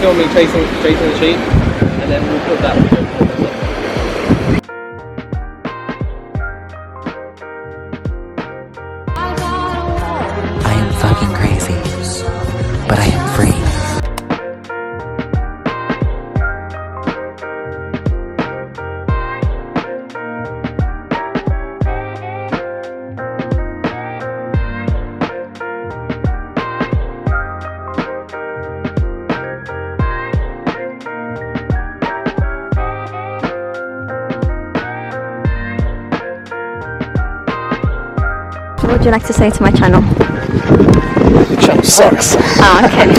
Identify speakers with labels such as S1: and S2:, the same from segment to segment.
S1: film me chasing the sheep, and then we'll put that video.
S2: I am fucking crazy, but I am free.
S3: What would you like to say to my channel?
S1: The channel sucks.
S3: Ah, okay.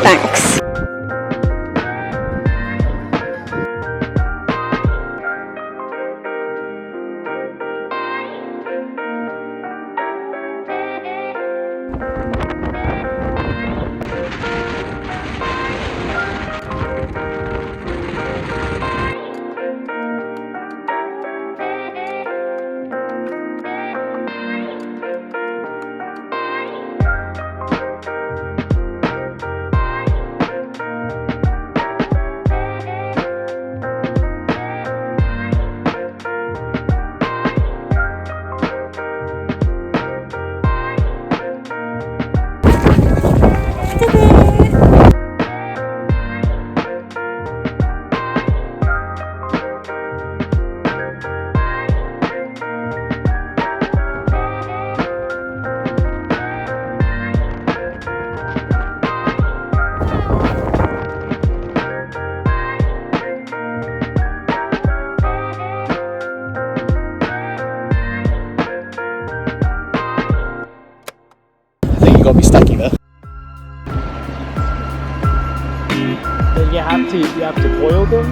S3: Thanks.
S1: You gotta be stacky there.
S4: Then you have to boil them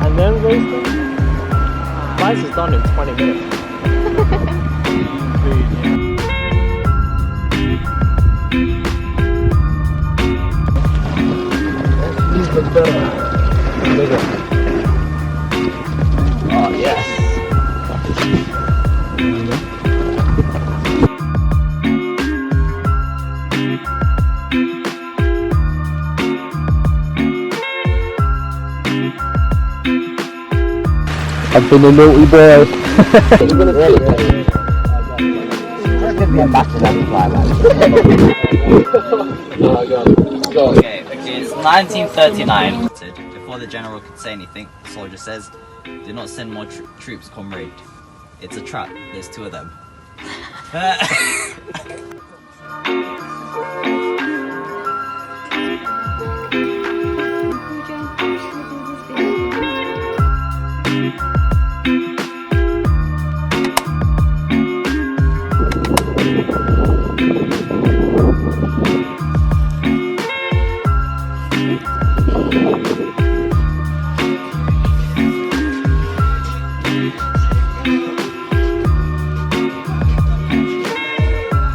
S4: and then roast them. Rice is done in 20 minutes.
S1: Oh yes.
S4: I've been a naughty boy.
S5: Okay, it's 1939. Before the general could say anything, the soldier says, "Do not send more troops, comrade. It's a trap. There's two of them."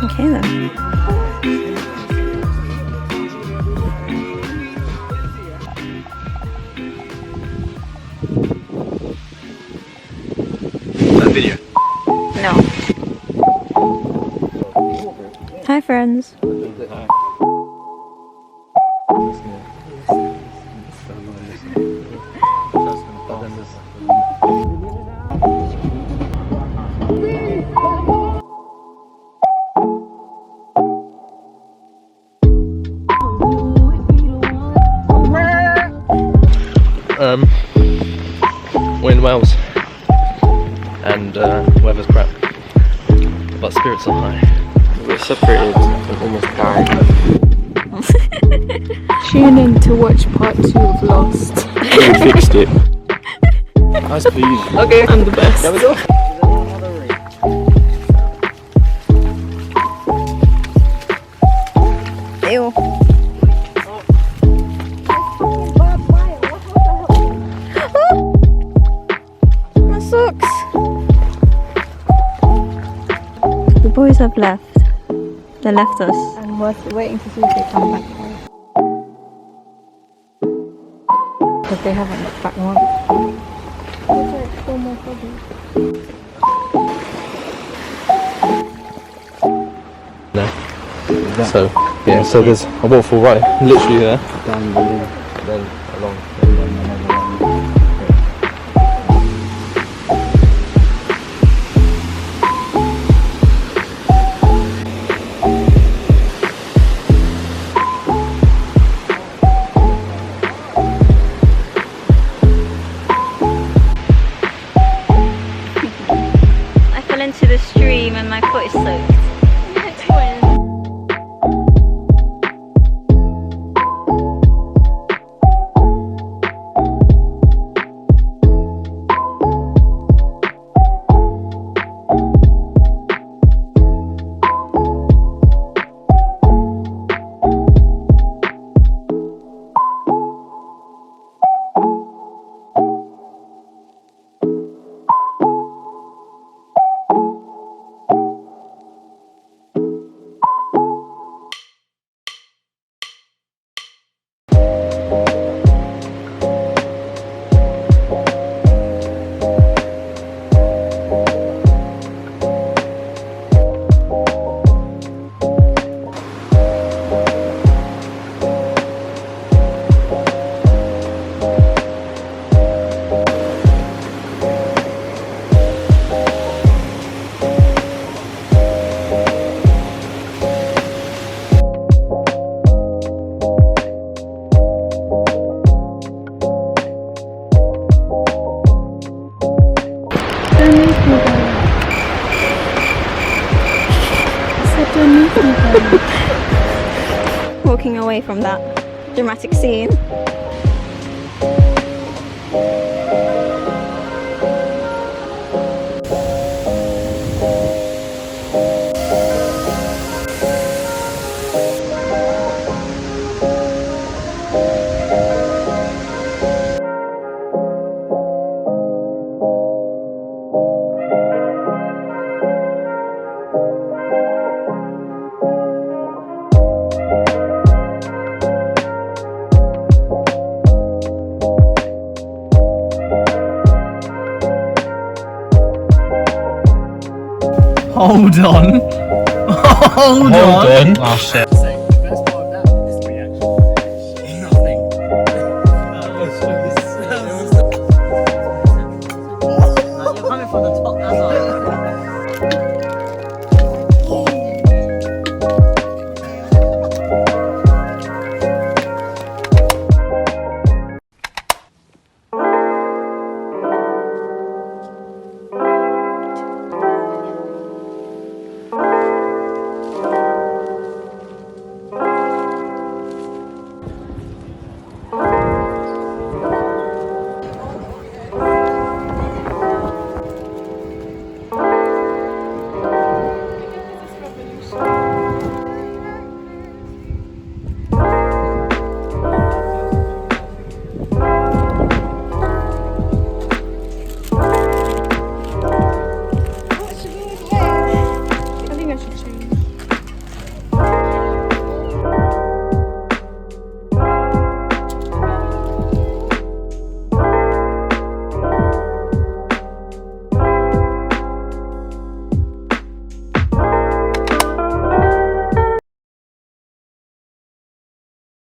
S3: Okay then.
S5: That video.
S3: No. Hi friends.
S1: We're in Wales and weather's crap, but spirits are high. We're separated and almost died.
S6: Tune in to watch part 2 of Lost.
S1: We fixed it. Nice please. Okay.
S6: I'm the best.
S1: There we go.
S3: Ew. My socks. The boys have left. They left us. And we're waiting to see if they come back. But they haven't looked back once. There's like 4 more bodies.
S1: No. So, yeah, so there's a waterfall right literally there. then along.
S3: I fell into the stream and my foot is soaked. Walking away from that dramatic scene.
S5: Hold on. Hold on.
S1: Oh shit.